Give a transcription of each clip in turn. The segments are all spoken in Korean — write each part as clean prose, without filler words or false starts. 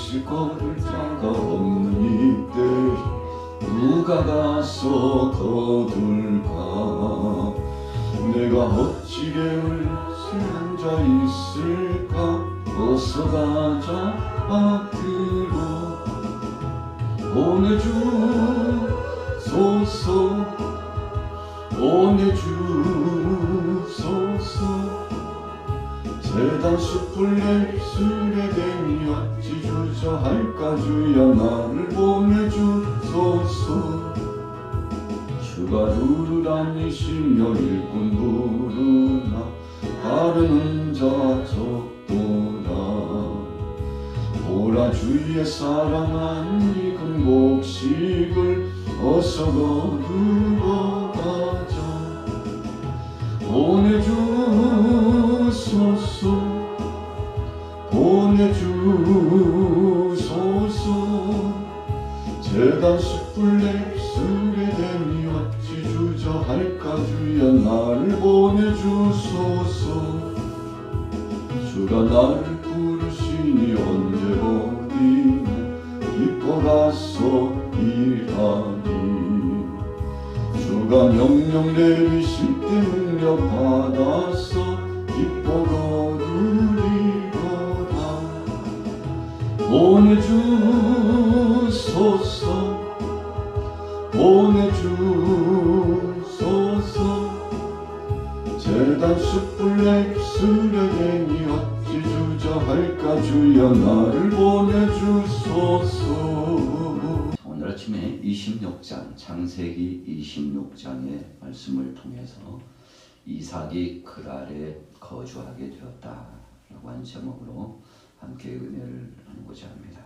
다시 걸을 자가 없는 이때 누가 가서 거둘까. 내가 어찌 게을새 앉아 있을까. 어서 가자 앞으로 보내주소서. 보내주소서. 재단 숯불 입술에 대니 어찌 주저할까. 주여 나를 보내주소서. 주가 주를 다니시며 일꾼 부르나 바르는 자 적도다. 보라 주의 사랑한 익은 곡식을 어서 거두러 가자. 보내주소서. 보내주소서. 재단 숯불 입술에 대니 어찌 주저할까. 주여 나를 보내주소서. 주가 나를 부르시니 언제 보기는 기뻐 가서 일하리. 주가 명령 내리실 때 능력 받아서 기뻐 거두리로다. 보내주소서. 보내주소서. 재단 숯불 입술에 대니 어찌 주저할까. 주여 나를 보내주소서. 오늘 아침에 26장 창세기 26장의 말씀을 통해서 이삭이 그랄에 거주하게 되었다라고 하는 제목으로 함께 은혜를 나누고자 합니다.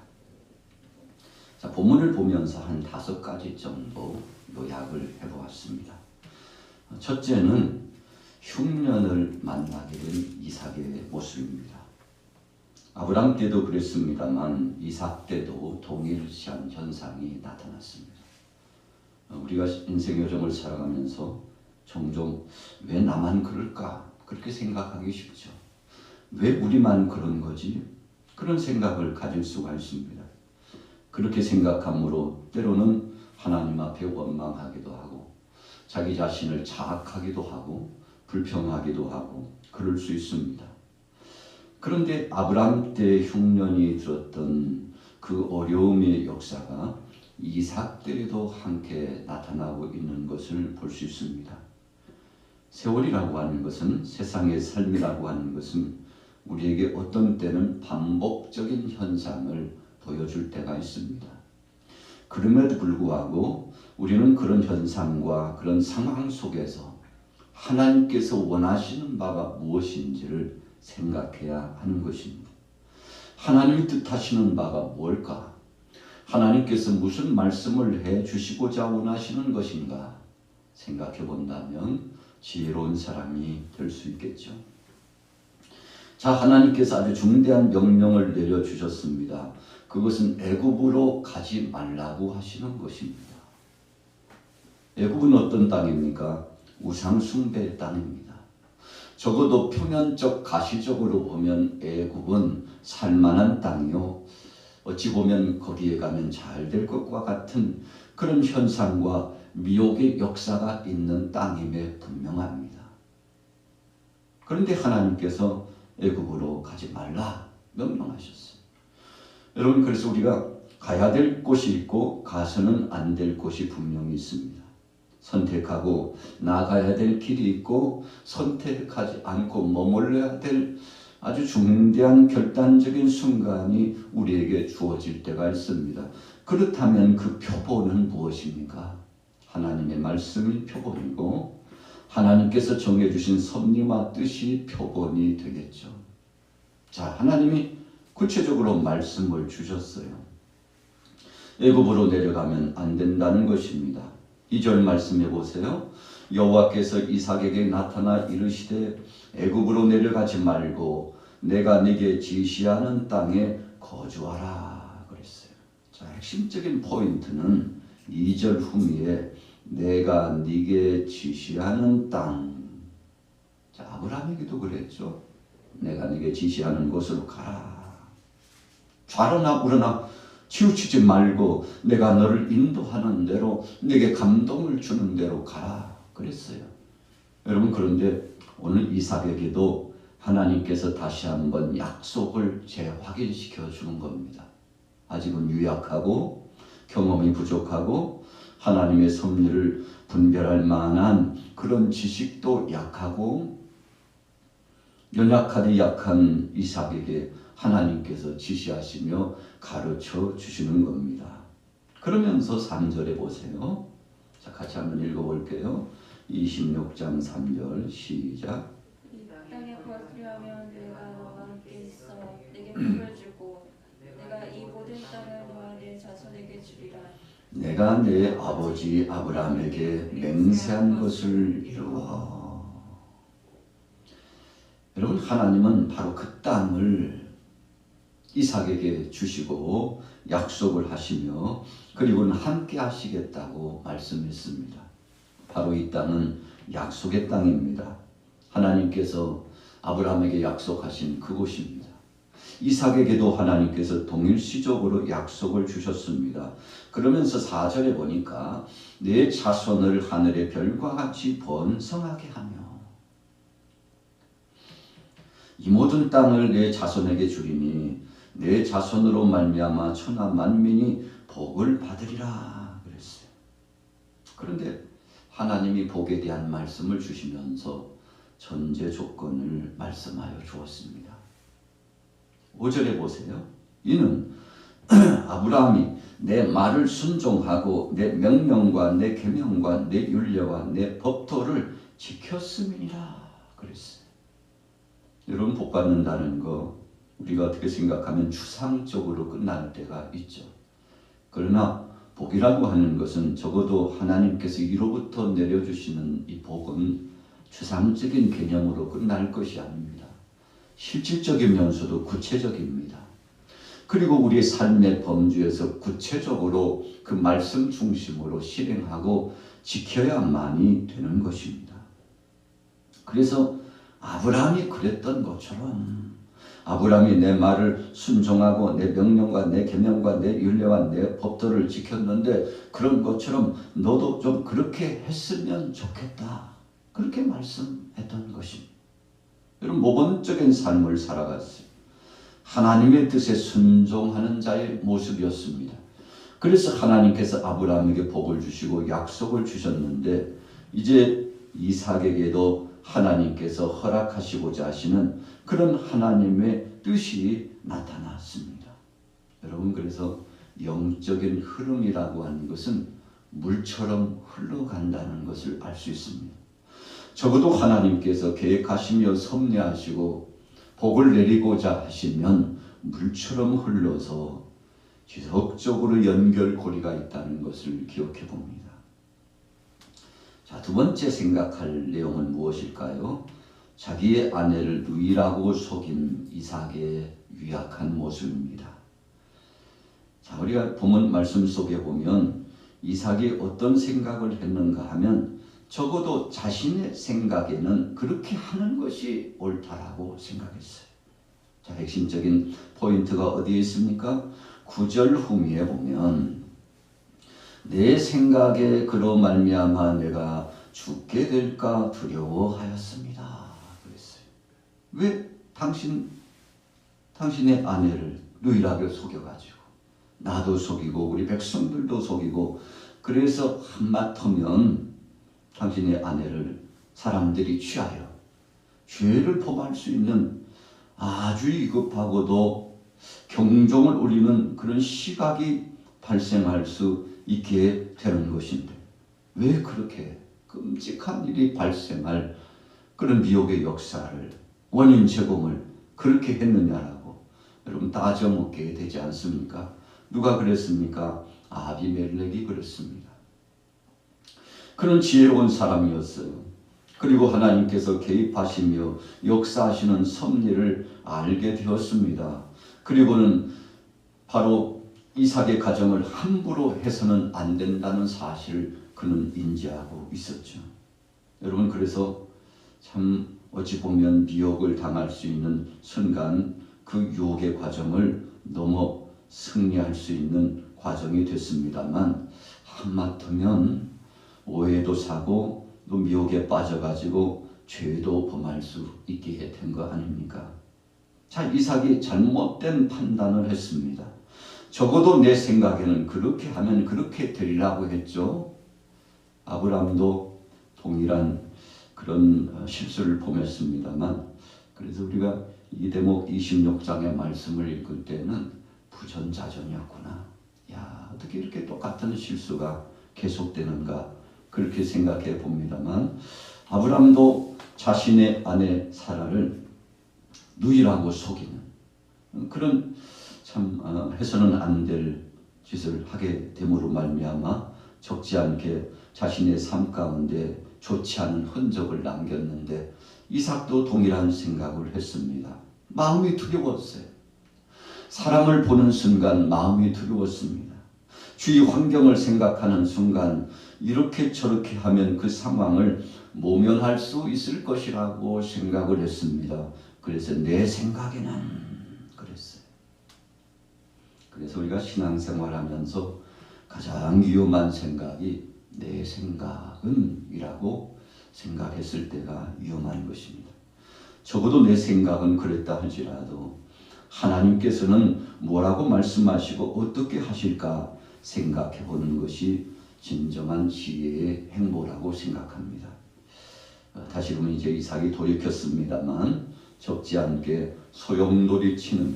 자, 본문을 보면서 한 5가지 정도 요약을 해보았습니다. 첫째는 흉년을 만나게 된 이삭의 모습입니다. 아브람 때도 그랬습니다만 이삭 때도 동일시한 현상이 나타났습니다. 우리가 인생 여정을 살아가면서 종종 왜 나만 그럴까 그렇게 생각하기 쉽죠. 왜 우리만 그런 거지? 그런 생각을 가질 수가 있습니다. 그렇게 생각함으로 때로는 하나님 앞에 원망하기도 하고 자기 자신을 자학하기도 하고 불평하기도 하고 그럴 수 있습니다. 그런데 아브람 때 흉년이 들었던 그 어려움의 역사가 이삭 때에도 함께 나타나고 있는 것을 볼 수 있습니다. 세월이라고 하는 것은, 세상의 삶이라고 하는 것은 우리에게 어떤 때는 반복적인 현상을 보여줄 때가 있습니다. 그럼에도 불구하고 우리는 그런 현상과 그런 상황 속에서 하나님께서 원하시는 바가 무엇인지를 생각해야 하는 것입니다. 하나님이 뜻하시는 바가 뭘까? 하나님께서 무슨 말씀을 해주시고자 원하시는 것인가? 생각해 본다면 지혜로운 사람이 될 수 있겠죠. 자, 하나님께서 아주 중대한 명령을 내려주셨습니다. 그것은 애굽으로 가지 말라고 하시는 것입니다. 애굽은 어떤 땅입니까? 우상 숭배의 땅입니다. 적어도 표면적 가시적으로 보면 애굽은 살만한 땅이요, 어찌 보면 거기에 가면 잘 될 것과 같은 그런 현상과 미혹의 역사가 있는 땅임에 분명합니다. 그런데 하나님께서 애굽으로 가지 말라 명령하셨어요. 여러분, 그래서 우리가 가야 될 곳이 있고 가서는 안 될 곳이 분명히 있습니다. 선택하고 나가야 될 길이 있고 선택하지 않고 머물러야 될 아주 중대한 결단적인 순간이 우리에게 주어질 때가 있습니다. 그렇다면 그 표본은 무엇입니까? 하나님의 말씀이 표본이고 하나님께서 정해주신 섭리와 뜻이 표본이 되겠죠. 자, 하나님이 구체적으로 말씀을 주셨어요. 애굽으로 내려가면 안 된다는 것입니다. 2절 말씀해 보세요. 여호와께서 이삭에게 나타나 이르시되 애굽으로 내려가지 말고 내가 네게 지시하는 땅에 거주하라 그랬어요. 자, 핵심적인 포인트는 2절 후미에 내가 네게 지시하는 땅. 자, 아브라함에게도 그랬죠. 내가 네게 지시하는 곳으로 가라. 좌로나 우로나 치우치지 말고 내가 너를 인도하는 대로 내게 감동을 주는 대로 가라 그랬어요. 여러분, 그런데 오늘 이삭에게도 하나님께서 다시 한번 약속을 재확인시켜 주는 겁니다. 아직은 유약하고 경험이 부족하고 하나님의 섭리를 분별할 만한 그런 지식도 약하고 연약하디 약한 이삭에게 하나님께서 지시하시며 가르쳐 주시는 겁니다. 그러면서 3절에 보세요. 자, 같이 한번 읽어볼게요. 26장 3절 시작. 이 땅에 거주하면 내가 너와 함께 있어 내게 복을 주고 내가 이 모든 땅을 너와 내 자손에게 주리라. 내가 내 아버지 아브라함에게 맹세한 것을 이루어. 여러분, 하나님은 바로 그 땅을 이삭에게 주시고 약속을 하시며 그리고는 함께 하시겠다고 말씀했습니다. 바로 이 땅은 약속의 땅입니다. 하나님께서 아브라함에게 약속하신 그곳입니다. 이삭에게도 하나님께서 동일시적으로 약속을 주셨습니다. 그러면서 4절에 보니까 내 자손을 하늘의 별과 같이 번성하게 하며 이 모든 땅을 내 자손에게 주리니 내 자손으로 말미암아 천하 만민이 복을 받으리라 그랬어요. 그런데 하나님이 복에 대한 말씀을 주시면서 전제 조건을 말씀하여 주었습니다. 5절에 보세요. 이는 아브라함이 내 말을 순종하고 내 명령과 내 계명과 내 율례와 내 법도를 지켰음이니라 그랬어요. 여러분, 복 받는다는 거 우리가 어떻게 생각하면 추상적으로 끝날 때가 있죠. 그러나 복이라고 하는 것은 적어도 하나님께서 이로부터 내려주시는 이 복은 추상적인 개념으로 끝날 것이 아닙니다. 실질적이면서도 구체적입니다. 그리고 우리의 삶의 범주에서 구체적으로 그 말씀 중심으로 실행하고 지켜야만이 되는 것입니다. 그래서 아브라함이 그랬던 것처럼 아브라함이 내 말을 순종하고 내 명령과 내 계명과 내 율례와 내 법도를 지켰는데 그런 것처럼 너도 좀 그렇게 했으면 좋겠다. 그렇게 말씀했던 것입니다. 여러분, 모범적인 삶을 살아갔어요. 하나님의 뜻에 순종하는 자의 모습이었습니다. 그래서 하나님께서 아브라함에게 복을 주시고 약속을 주셨는데 이제 이삭에게도 하나님께서 허락하시고자 하시는 그런 하나님의 뜻이 나타났습니다. 여러분, 그래서 영적인 흐름이라고 하는 것은 물처럼 흘러간다는 것을 알 수 있습니다. 적어도 하나님께서 계획하시며 섭리하시고 복을 내리고자 하시면 물처럼 흘러서 지속적으로 연결고리가 있다는 것을 기억해 봅니다. 자, 두 번째 생각할 내용은 무엇일까요? 자기의 아내를 누이라고 속인 이삭의 유약한 모습입니다. 자, 우리가 본문 말씀 속에 보면 이삭이 어떤 생각을 했는가 하면 적어도 자신의 생각에는 그렇게 하는 것이 옳다라고 생각했어요. 자, 핵심적인 포인트가 어디에 있습니까? 9절 후미에 보면 내 생각에 그로 말미암아 내가 죽게 될까 두려워하였습니다 그랬어요. 왜 당신의 아내를 유일하게 속여가지고 나도 속이고 우리 백성들도 속이고 그래서 한마터면 당신의 아내를 사람들이 취하여 죄를 범할 수 있는 아주 위급하고도 경종을 울리는 그런 시각이 발생할 수 있게 되는 것인데 왜 그렇게 끔찍한 일이 발생할 그런 미혹의 역사를 원인 제공을 그렇게 했느냐라고 여러분 따져 묻게 되지 않습니까? 누가 그랬습니까? 아비멜렉이 그랬습니다. 그런 지혜로운 사람이었어요. 그리고 하나님께서 개입하시며 역사하시는 섭리를 알게 되었습니다. 그리고는 바로 이삭의 가정을 함부로 해서는 안 된다는 사실을 그는 인지하고 있었죠. 여러분, 그래서 참 어찌 보면 미혹을 당할 수 있는 순간 그 유혹의 과정을 넘어 승리할 수 있는 과정이 됐습니다만 한마터면 오해도 사고 또 미혹에 빠져가지고 죄도 범할 수 있게 된 거 아닙니까? 자, 이삭이 잘못된 판단을 했습니다. 적어도 내 생각에는 그렇게 하면 그렇게 되리라고 했죠. 아브라함도 동일한 그런 실수를 범했습니다만 그래서 우리가 이 대목 26장의 말씀을 읽을 때는 부전자전이었구나. 야, 어떻게 이렇게 똑같은 실수가 계속되는가 그렇게 생각해 봅니다만 아브라함도 자신의 아내 사라를 누이라고 속이는 그런 참 해서는 안 될 짓을 하게 됨으로 말미암아 적지 않게 자신의 삶 가운데 좋지 않은 흔적을 남겼는데 이삭도 동일한 생각을 했습니다. 마음이 두려웠어요. 사람을 보는 순간 마음이 두려웠습니다. 주위 환경을 생각하는 순간 이렇게 저렇게 하면 그 상황을 모면할 수 있을 것이라고 생각을 했습니다. 그래서 내 생각에는 그랬어요. 그래서 우리가 신앙생활하면서 가장 위험한 생각이 내 생각은 이라고 생각했을 때가 위험한 것입니다. 적어도 내 생각은 그랬다 할지라도 하나님께서는 뭐라고 말씀하시고 어떻게 하실까 생각해 보는 것이 진정한 지혜의 행보라고 생각합니다. 다시금 이제 이삭이 돌이켰습니다만 적지 않게 소용돌이 치는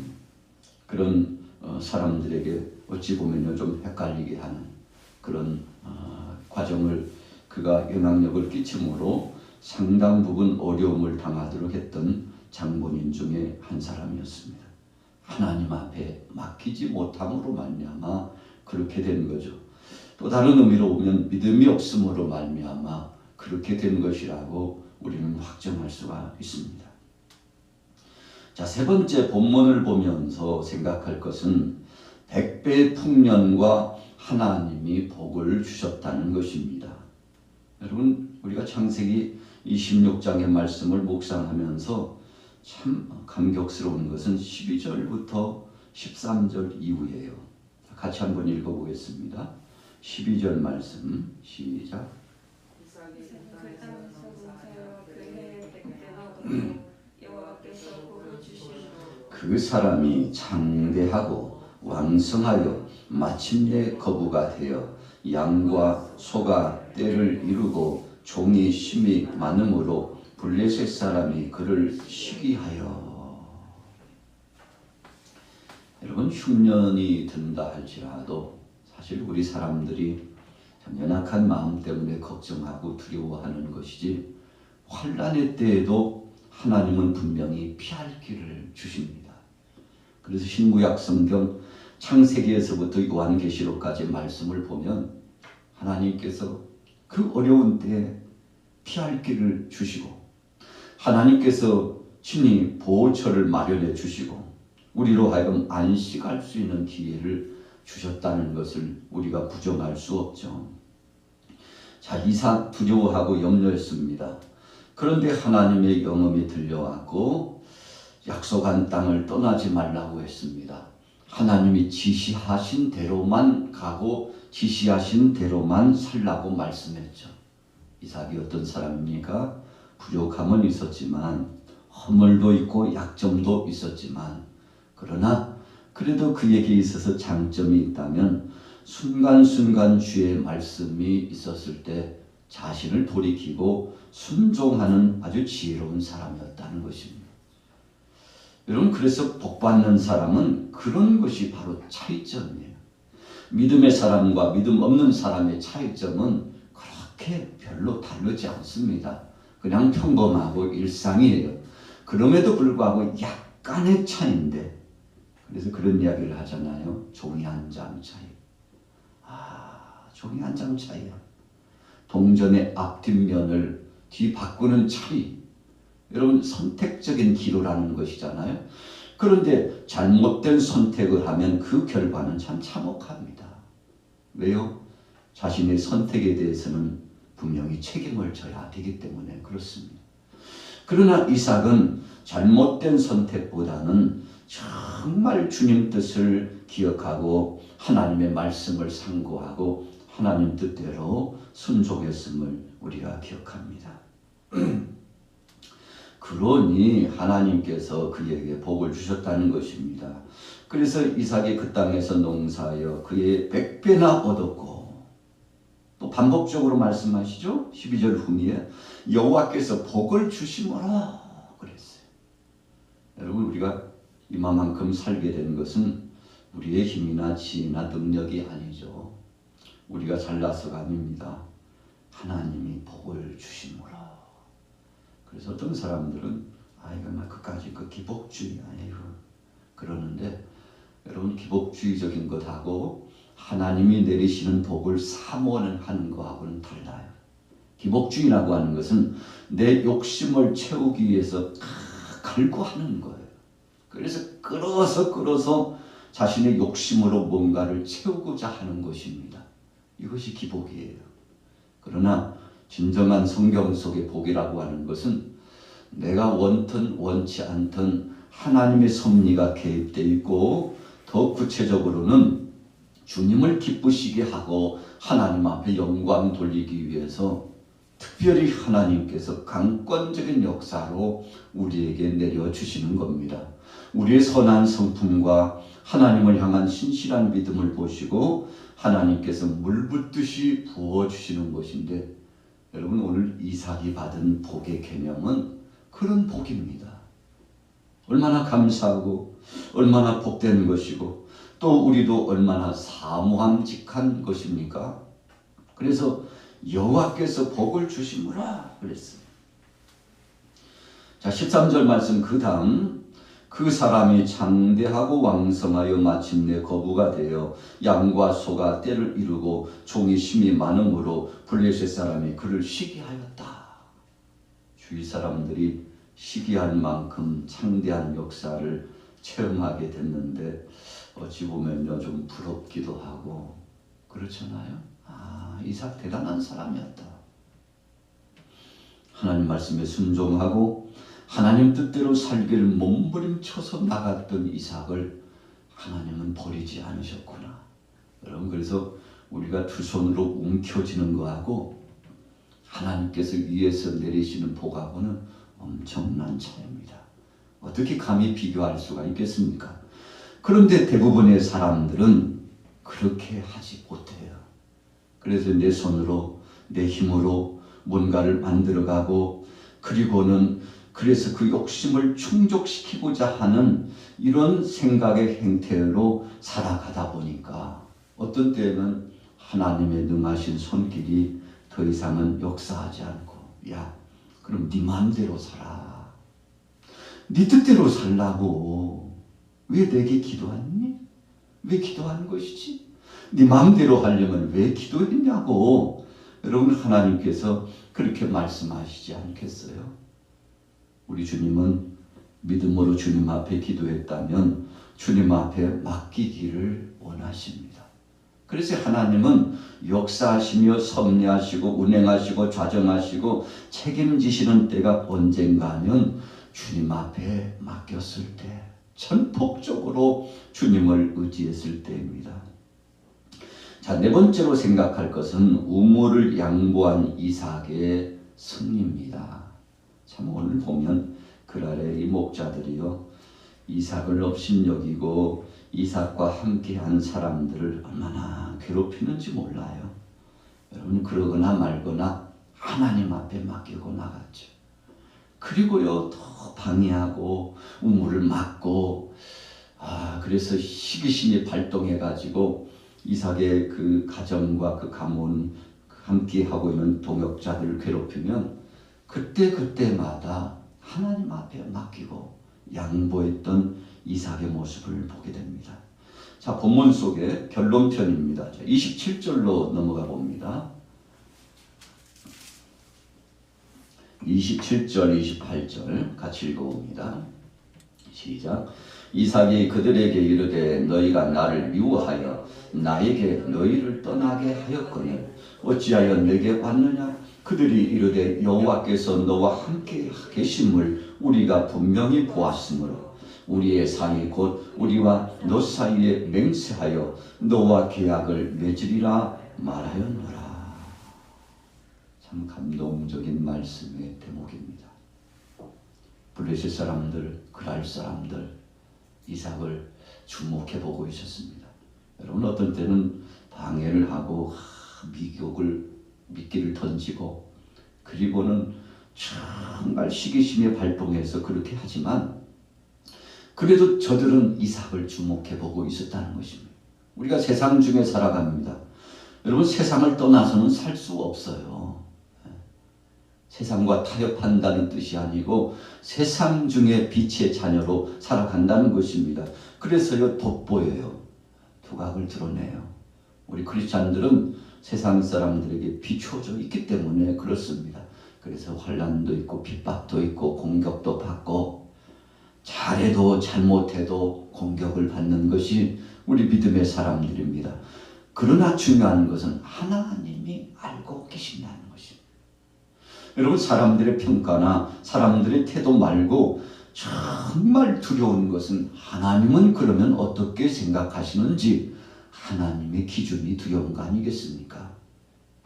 그런 사람들에게 어찌 보면 좀 헷갈리게 하는 그런 과정을 그가 영향력을 끼침으로 상당 부분 어려움을 당하도록 했던 장본인 중에 한 사람이었습니다. 하나님 앞에 맡기지 못함으로 말미암아 그렇게 된 거죠. 또 다른 의미로 보면 믿음이 없음으로 말미암아 그렇게 된 것이라고 우리는 확정할 수가 있습니다. 자, 세 번째 본문을 보면서 생각할 것은 100배의 풍년과 하나님이 복을 주셨다는 것입니다. 여러분, 우리가 창세기 26장의 말씀을 묵상하면서 참 감격스러운 것은 12절부터 13절 이후예요. 같이 한번 읽어보겠습니다. 12절 말씀 시작. 그 땅에서부터 그 해에 100배나 얻고 여호와께서 복을 주시고 그 사람이 장대하고 왕성하여 마침내 거부가 되어 양과 소가 떼를 이루고 종이 심이 많음으로 블레셋 사람이 그를 시기하여. 여러분, 흉년이 든다 할지라도 사실 우리 사람들이 참 연약한 마음 때문에 걱정하고 두려워하는 것이지 환난의 때에도 하나님은 분명히 피할 길을 주십니다. 그래서 신구약 성경 창세기에서부터 요한계시록까지 말씀을 보면 하나님께서 그 어려운 때에 피할 길을 주시고 하나님께서 친히 보호처를 마련해 주시고 우리로 하여금 안식할 수 있는 기회를 주셨다는 것을 우리가 부정할 수 없죠. 자, 이삭 두려워하고 염려했습니다. 그런데 하나님의 영음이 들려왔고 약속한 땅을 떠나지 말라고 했습니다. 하나님이 지시하신 대로만 가고 지시하신 대로만 살라고 말씀했죠. 이삭이 어떤 사람입니까? 부족함은 있었지만 허물도 있고 약점도 있었지만 그러나 그래도 그에게 있어서 장점이 있다면 순간순간 주의 말씀이 있었을 때 자신을 돌이키고 순종하는 아주 지혜로운 사람이었다는 것입니다. 여러분, 그래서 복받는 사람은 그런 것이 바로 차이점이에요. 믿음의 사람과 믿음 없는 사람의 차이점은 그렇게 별로 다르지 않습니다. 그냥 평범하고 일상이에요. 그럼에도 불구하고 약간의 차이인데 그래서 그런 이야기를 하잖아요. 종이 한 장 차이. 종이 한 장 차이야. 동전의 앞뒷면을 뒤바꾸는 차이. 여러분, 선택적인 기로라는 것이잖아요. 그런데 잘못된 선택을 하면 그 결과는 참 참혹합니다. 왜요? 자신의 선택에 대해서는 분명히 책임을 져야 되기 때문에 그렇습니다. 그러나 이삭은 잘못된 선택보다는 정말 주님 뜻을 기억하고 하나님의 말씀을 상고하고 하나님 뜻대로 순종했음을 우리가 기억합니다. 그러니 하나님께서 그에게 복을 주셨다는 것입니다. 그래서 이삭이 그 땅에서 농사하여 그의 100배나 얻었고, 또 반복적으로 말씀하시죠. 12절 후미에 여호와께서 복을 주심으로 그랬어요. 여러분, 우리가 이만큼 살게 된 것은 우리의 힘이나 지혜나 능력이 아니죠. 우리가 잘나서가 아닙니다. 하나님이 복을 주심으로. 그래서 어떤 사람들은 이거 막 그까지 그 기복주의 아니에요 그러는데, 여러분, 기복주의적인 것하고 하나님이 내리시는 복을 사모하는 것하고는 달라요. 기복주의라고 하는 것은 내 욕심을 채우기 위해서 갈구하는 거예요. 그래서 끌어서 자신의 욕심으로 뭔가를 채우고자 하는 것입니다. 이것이 기복이에요. 그러나 진정한 성경 속의 복이라고 하는 것은 내가 원든 원치 않든 하나님의 섭리가 개입되어 있고, 더 구체적으로는 주님을 기쁘시게 하고 하나님 앞에 영광 돌리기 위해서 특별히 하나님께서 강권적인 역사로 우리에게 내려주시는 겁니다. 우리의 선한 성품과 하나님을 향한 신실한 믿음을 보시고 하나님께서 물 붓듯이 부어주시는 것인데, 여러분, 오늘 이삭이 받은 복의 개념은 그런 복입니다. 얼마나 감사하고 얼마나 복된 것이고, 또 우리도 얼마나 사모함직한 것입니까? 그래서 여호와께서 복을 주심으라 그랬어요. 자, 13절 말씀 그 다음, 그 사람이 장대하고 왕성하여 마침내 거부가 되어 양과 소가 때를 이루고 종이 심히 많음으로 블레셋 사람이 그를 시기하였다. 주위 사람들이 시기할 만큼 창대한 역사를 체험하게 됐는데, 어찌 보면요 좀 부럽기도 하고 그렇잖아요. 이삭 대단한 사람이었다. 하나님 말씀에 순종하고 하나님 뜻대로 살기를 몸부림쳐서 나갔던 이삭을 하나님은 버리지 않으셨구나. 여러분, 그래서 우리가 두 손으로 움켜쥐는 거하고 하나님께서 위에서 내리시는 복하고는 엄청난 차이입니다. 어떻게 감히 비교할 수가 있겠습니까? 그런데 대부분의 사람들은 그렇게 하지 못해요. 그래서 내 손으로 내 힘으로 뭔가를 만들어가고, 그리고는 그래서 그 욕심을 충족시키고자 하는 이런 생각의 행태로 살아가다 보니까 어떤 때는 하나님의 능하신 손길이 더 이상은 역사하지 않고, 야, 그럼 네 마음대로 살아. 네 뜻대로 살라고. 왜 내게 기도했니? 왜 기도하는 것이지? 네 마음대로 하려면 왜 기도했냐고. 여러분, 하나님께서 그렇게 말씀하시지 않겠어요? 우리 주님은 믿음으로 주님 앞에 기도했다면 주님 앞에 맡기기를 원하십니다. 그래서 하나님은 역사하시며 섭리하시고 운행하시고 좌정하시고 책임지시는 때가 언젠가 하면 주님 앞에 맡겼을 때, 전폭적으로 주님을 의지했을 때입니다. 자, 네 번째로 생각할 것은 우물을 양보한 이삭의 승리입니다. 참, 오늘 보면 그날의 이 목자들이요, 이삭을 업신여기고 이삭과 함께한 사람들을 얼마나 괴롭히는지 몰라요. 여러분, 그러거나 말거나 하나님 앞에 맡기고 나갔죠. 그리고요 더 방해하고 우물을 막고, 그래서 시기심이 발동해가지고 이삭의 그 가정과 그 가문 함께 하고 있는 동역자들을 괴롭히면 그때마다 하나님 앞에 맡기고 양보했던 이삭의 모습을 보게 됩니다. 자, 본문 속에 결론편입니다. 27절로 넘어가 봅니다. 27절, 28절 같이 읽어봅니다. 시작. 이삭이 그들에게 이르되 너희가 나를 미워하여 나에게 너희를 떠나게 하였거늘 어찌하여 내게 왔느냐? 그들이 이르되 여호와께서 너와 함께 계심을 우리가 분명히 보았으므로 우리의 사이 곧 우리와 너 사이에 맹세하여 너와 계약을 맺으리라 말하였노라. 참 감동적인 말씀의 대목입니다. 블레셋 사람들, 그랄 사람들 이삭을 주목해 보고 있었습니다. 여러분 어떤 때는 방해를 하고 미끼를 던지고 그리고는 정말 시기심에 발동해서 그렇게 하지만 그래도 저들은 이삭을 주목해 보고 있었다는 것입니다. 우리가 세상 중에 살아갑니다. 여러분 세상을 떠나서는 살 수 없어요. 세상과 타협한다는 뜻이 아니고 세상 중에 빛의 자녀로 살아간다는 것입니다. 그래서요 돋보여요. 두각을 드러내요. 우리 크리스찬들은 세상 사람들에게 비춰져 있기 때문에 그렇습니다. 그래서 환난도 있고 핍박도 있고 공격도 받고 잘해도 잘못해도 공격을 받는 것이 우리 믿음의 사람들입니다. 그러나 중요한 것은 하나님이 알고 계신다는 것입니다. 여러분 사람들의 평가나 사람들의 태도 말고 정말 두려운 것은 하나님은 그러면 어떻게 생각하시는지 하나님의 기준이 두려운 거 아니겠습니까?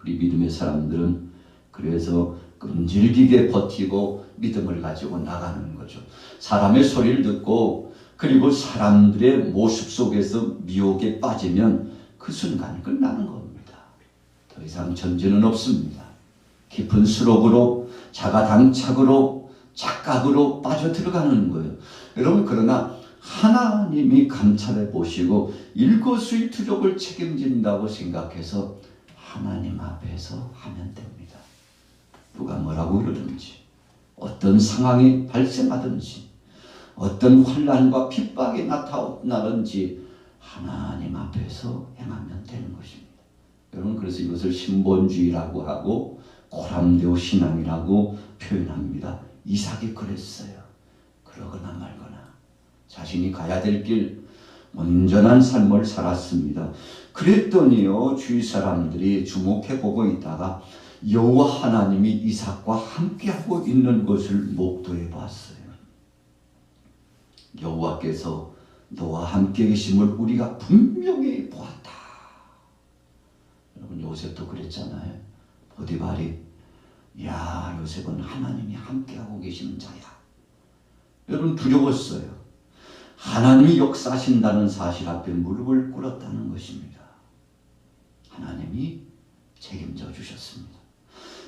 우리 믿음의 사람들은 그래서 끈질기게 버티고 믿음을 가지고 나가는 거죠. 사람의 소리를 듣고 그리고 사람들의 모습 속에서 미혹에 빠지면 그 순간 끝나는 겁니다. 더 이상 전제는 없습니다. 깊은 수록으로 자가당착으로 착각으로 빠져 들어가는 거예요. 여러분 그러나 하나님이 감찰해 보시고 일거수일투족을 책임진다고 생각해서 하나님 앞에서 하면 됩니다. 누가 뭐라고 그러든지 어떤 상황이 발생하든지 어떤 환난과 핍박이 나타나든지 하나님 앞에서 행하면 되는 것입니다. 여러분 그래서 이것을 신본주의라고 하고 고람되오 신앙이라고 표현합니다. 이삭이 그랬어요. 그러거나 말거나 자신이 가야 될 길 온전한 삶을 살았습니다. 그랬더니요 주위 사람들이 주목해 보고 있다가 여호와 하나님이 이삭과 함께하고 있는 것을 목도해 봤어요. 여호와께서 너와 함께 계심을 우리가 분명히 보았다. 여러분 요셉도 그랬잖아요. 보디발이 야 요셉은 하나님이 함께하고 계시는 자야. 여러분 두려웠어요. 하나님이 역사하신다는 사실 앞에 무릎을 꿇었다는 것입니다. 하나님이 책임져 주셨습니다.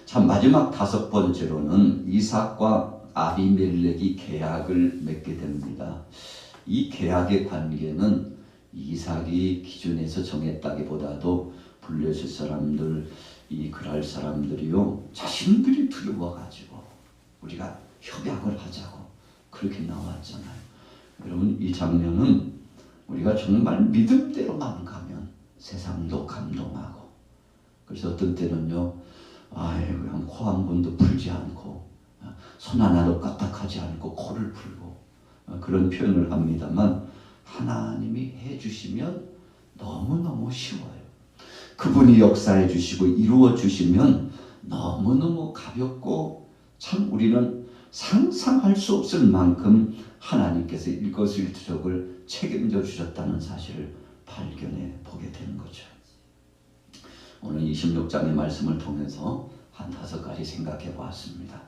참 마지막 다섯 번째로는 이삭과 아비멜렉이 계약을 맺게 됩니다. 이 계약의 관계는 이삭이 기준에서 정했다기보다도 블레셋 사람들, 이 그랄 사람들이요 자신들이 두려워가지고 우리가 협약을 하자고 그렇게 나왔잖아요. 여러분 이 장면은 우리가 정말 믿음대로만 가면 세상도 감동하고 그래서 어떤 때는요 그냥 코 한 번도 풀지 않고 손 하나도 까딱하지 않고 코를 풀고 그런 표현을 합니다만 하나님이 해주시면 너무너무 쉬워요. 그분이 역사해 주시고 이루어 주시면 너무너무 가볍고 참 우리는 상상할 수 없을 만큼 하나님께서 일거수일투족을 책임져 주셨다는 사실을 발견해 보게 되는 거죠. 오늘 26장의 말씀을 통해서 한 5가지 생각해 보았습니다.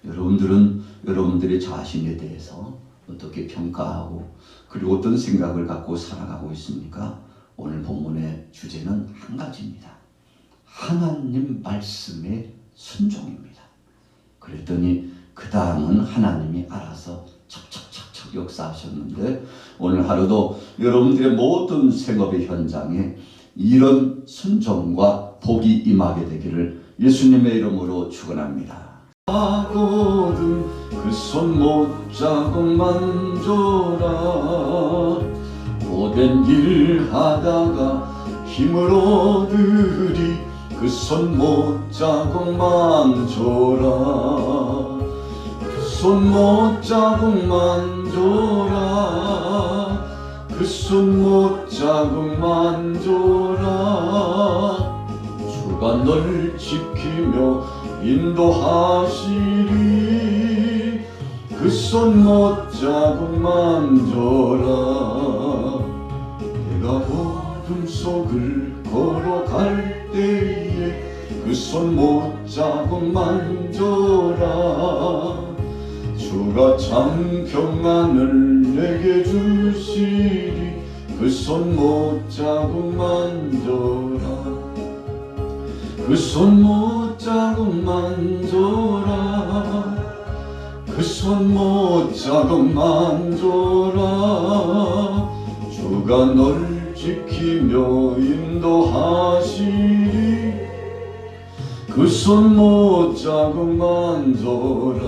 여러분들은 여러분들의 자신에 대해서 어떻게 평가하고 그리고 어떤 생각을 갖고 살아가고 있습니까? 오늘 본문의 주제는 한 가지입니다. 하나님 말씀의 순종입니다. 그랬더니 그 다음은 하나님이 알아서 척척척척 역사하셨는데 오늘 하루도 여러분들의 모든 생업의 현장에 이런 순종과 복이 임하게 되기를 예수님의 이름으로 축원합니다. 하거든 그 손 못자국만 줘라 오랜 길 하다가 힘을 얻으리 그 손 못자국만 줘라 그 손 못자국만 줘라 그 손 못자국만 줘라 주가 널 지키며 인도하시리 그 그 손 못자국 만져라. 내가 어둠 속을 걸어갈 때에 그 손 못자국 만져라. 주가 참 평안을 내게 주시리. 그 손 못자국 만져라. 그 손 못자국 만져라. 그 손 못자국 만져라. 주가 널 지키며 인도하시리. 그 손 못자국 만져라.